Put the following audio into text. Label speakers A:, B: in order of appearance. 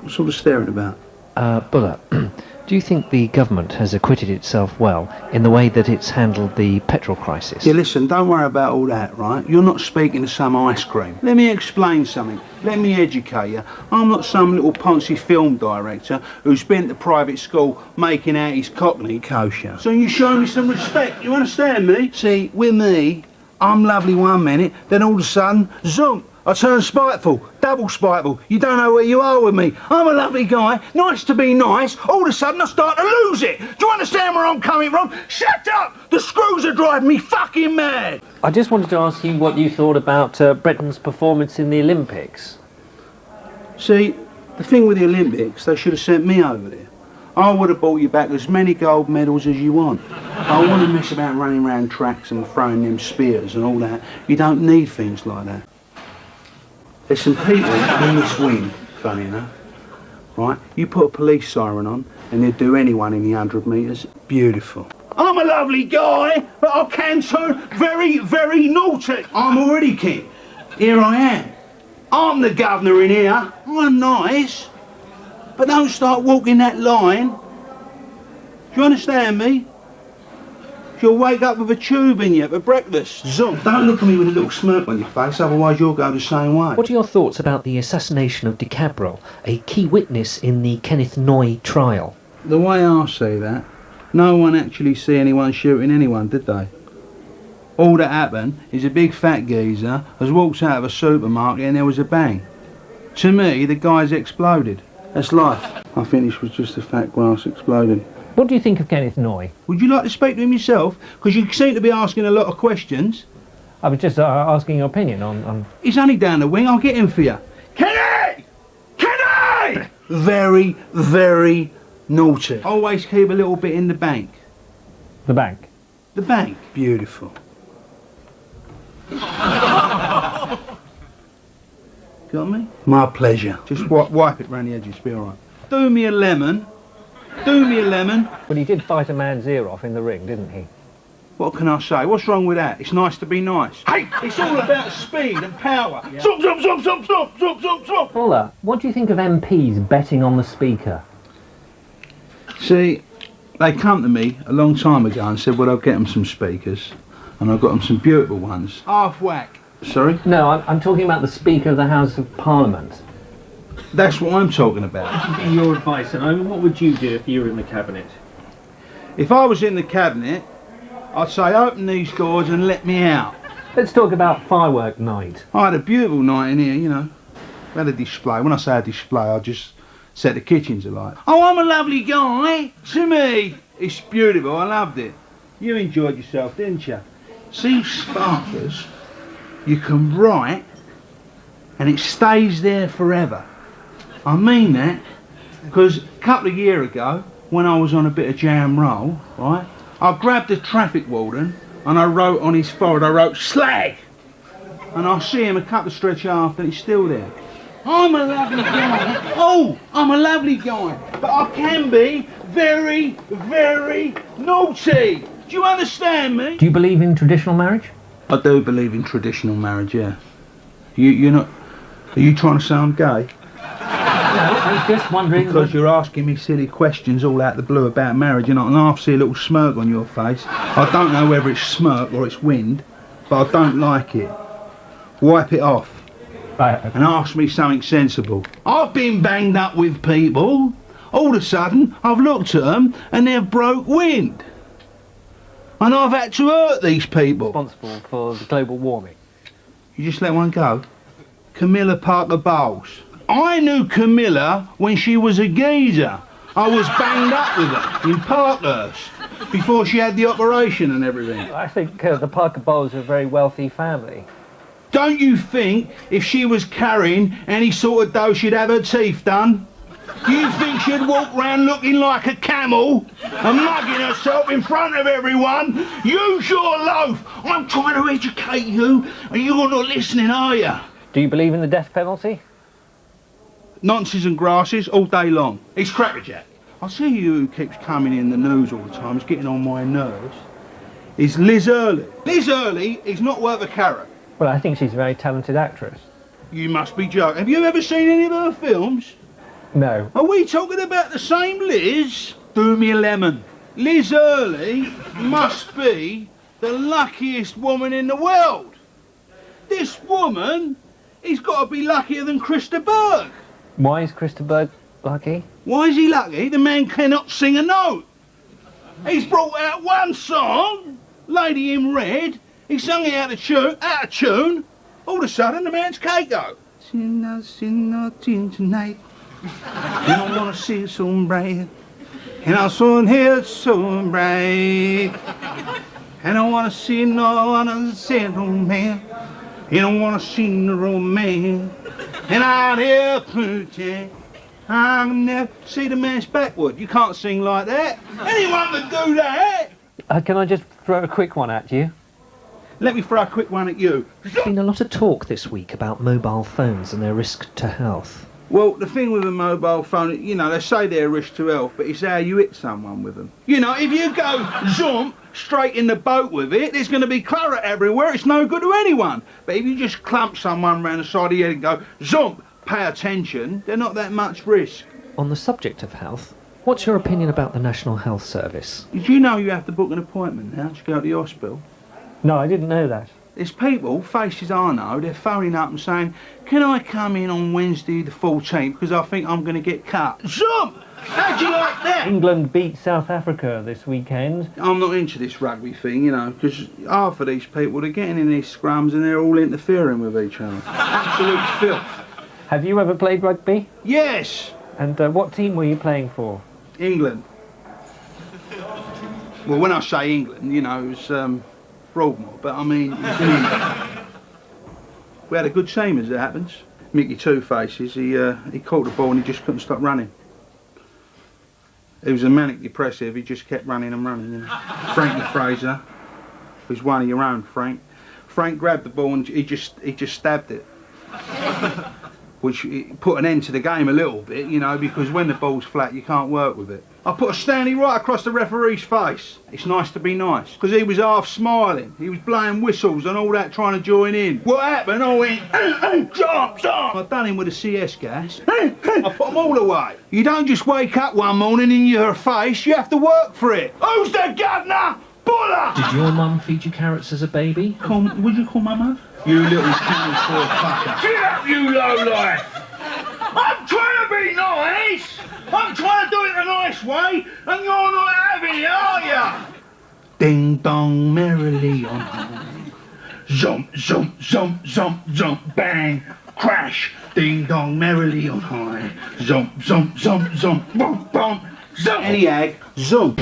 A: What sort of staring about?
B: Bulla, do you think the government has acquitted itself well in the way that it's handled the petrol crisis?
A: Yeah, listen, don't worry about all that, right? You're not speaking to some ice cream. Let me explain something. Let me educate you. I'm not some little poncy film director who's been to private school making out his cockney kosher. So you show me some respect, you understand me? See, with me, I'm lovely one minute, then all of a sudden, zoom, I turn spiteful, double spiteful. You don't know where you are with me. I'm a lovely guy, nice to be nice. All of a sudden I start to lose it. Do you understand where I'm coming from? Shut up! The screws are driving me fucking mad.
B: I just wanted to ask you what you thought about Britain's performance in the Olympics.
A: See, the thing with the Olympics, they should have sent me over there. I would have brought you back as many gold medals as you want. I want to mess about running around tracks and throwing them spears and all that. You don't need things like that. There's some people in this wing, funny enough, right? You put a police siren on and they'd do anyone in the 100 metres. Beautiful. I'm a lovely guy, but I can turn very, very naughty. I'm already king. Here I am. I'm the governor in here. I'm nice. But don't start walking that line. Do you understand me? You'll wake up with a tube in you for breakfast. Zoom. Don't look at me with a little smirk on your face, otherwise you'll go the same way.
B: What are your thoughts about the assassination of DiCaprio, a key witness in the Kenneth Noye trial?
A: The way I see that, no one actually see anyone shooting anyone, did they? All that happened is a big fat geezer has walked out of a supermarket and there was a bang. To me, the guy's exploded. That's life. I think this was just a fat glass exploding.
B: What do you think of Kenneth Noye?
A: Would you like to speak to him yourself? Because you seem to be asking a lot of questions.
B: I was just asking your opinion on...
A: He's only down the wing, I'll get him for you. Kenny! Kenny! Very, very naughty. Always keep a little bit in the bank.
B: The bank?
A: The bank. Beautiful. Got me? My pleasure. Just wipe it round the edges, be alright. Do me a lemon. Do me a lemon.
B: Well, he did fight a man's ear off in the ring, didn't he?
A: What can I say? What's wrong with that? It's nice to be nice. Hey, it's all about speed and power. Yeah. Zop, zop, zop, zop, zop, zop, zop, zop.
B: Bulla, what do you think of MPs betting on the Speaker?
A: See, they come to me a long time ago and said, well, I'll get them some speakers. And I got them some beautiful ones. Half whack. Sorry?
B: No, I'm talking about the Speaker of the House of Parliament.
A: That's what I'm talking about.
C: What would be your advice, and I mean, what would you do if you were in the cabinet?
A: If I was in the cabinet, I'd say open these doors and let me out.
B: Let's talk about firework night.
A: I had a beautiful night in here, you know. We had a display. When I say a display, I just set the kitchens alight. Oh, I'm a lovely guy. To me, it's beautiful. I loved it. You enjoyed yourself, didn't you? See, sparklers, you can write and it stays there forever. I mean that, because a couple of years ago, when I was on a bit of jam roll, right, I grabbed a traffic warden and I wrote on his forehead, I wrote slag. And I see him a couple of stretches after and he's still there. I'm a lovely guy. Oh, I'm a lovely guy. But I can be very, very naughty. Do you understand me?
B: Do you believe in traditional marriage?
A: I do believe in traditional marriage, yeah. You're not... Are you trying to say I'm gay?
B: No, I was just wondering...
A: Because you're asking me silly questions all out the blue about marriage, and I can half see a little smirk on your face. I don't know whether it's smirk or it's wind, but I don't like it. Wipe it off.
B: Right.
A: And ask me something sensible. I've been banged up with people. All of a sudden, I've looked at them and they've broke wind. And I've had to hurt these people.
B: Responsible for the global warming.
A: You just let one go? Camilla Parker Bowles. I knew Camilla when she was a geezer. I was banged up with her in Parkhurst before she had the operation and everything.
B: I think the Parker Bowles are a very wealthy family.
A: Don't you think if she was carrying any sort of dough she'd have her teeth done? Do you think she'd walk round looking like a camel and mugging herself in front of everyone? Use your loaf! I'm trying to educate you and you're not listening, are you?
B: Do you believe in the death penalty?
A: Nonsense and grasses all day long. It's crackerjack. I see you who keeps coming in the news all the time, it's getting on my nerves. Is Liz Early. Liz Early is not worth a carrot.
B: Well, I think she's a very talented actress.
A: You must be joking. Have you ever seen any of her films?
D: No.
A: Are we talking about the same Liz? Do me a lemon. Liz Early must be the luckiest woman in the world. This woman, he's got to be luckier than Christa Berg.
D: Why is Christa Berg lucky?
A: Why is he lucky? The man cannot sing a note. He's brought out one song, Lady in Red. He sung it out of tune. All of a sudden, the man's Keiko. Tonight. You don't want to see it so bright. And I saw it here so bright. And I want to see no one say no man. You don't want to see no romance. And out here, Poochie, I can never see the man's backward. You can't sing like that. Anyone can do that.
D: Can I just throw a quick one at you?
A: Let me throw a quick one at you.
B: There's been a lot of talk this week about mobile phones and their risk to health.
A: Well, the thing with a mobile phone, you know, they say they're a risk to health, but it's how you hit someone with them. You know, if you go zoom straight in the boat with it, there's going to be claret everywhere. It's no good to anyone. But if you just clump someone round the side of the head and go zoom, pay attention, they're not that much risk.
B: On the subject of health, what's your opinion about the National Health Service?
A: Did you know you have to book an appointment now to go to the hospital?
D: No, I didn't know that.
A: There's people, faces I know, they're phoning up and saying, can I come in on Wednesday the 14th because I think I'm going to get cut? Zoom! How'd you like that?
D: England beat South Africa this weekend.
A: I'm not into this rugby thing, you know, because half of these people, they're getting in these scrums and they're all interfering with each other. Absolute filth.
D: Have you ever played rugby?
A: Yes!
D: And what team were you playing for?
A: England. Well, when I say England, you know, it's Broadmoor, but I mean, it's in England. We had a good team as it happens. Mickey Two Faces, he caught the ball and he just couldn't stop running. He was a manic depressive, he just kept running and running, you know. Frankie Fraser was one of your own, Frank. Frank grabbed the ball and he just stabbed it. Which put an end to the game a little bit, you know, because when the ball's flat you can't work with it. I put a Stanley right across the referee's face. It's nice to be nice, because he was half smiling. He was blowing whistles and all that, trying to join in. What happened? I went, jump, jump. I done him with a CS gas. I put them all away. You don't just wake up one morning in your face, you have to work for it. Who's the governor? Bulla!
B: Did your mum feed you carrots as a baby?
A: Would you call my mum? You little camel for fucker. Get up, you lowlife! I'm trying to be nice! I'm trying to do it the nice way, and you're not having it, are ya? Ding dong merrily on high. Jump, jump, jump, jump, jump, bang, crash. Ding dong merrily on high. Jump, jump, jump, jump, bump, bump, jump. Any ag, zoom.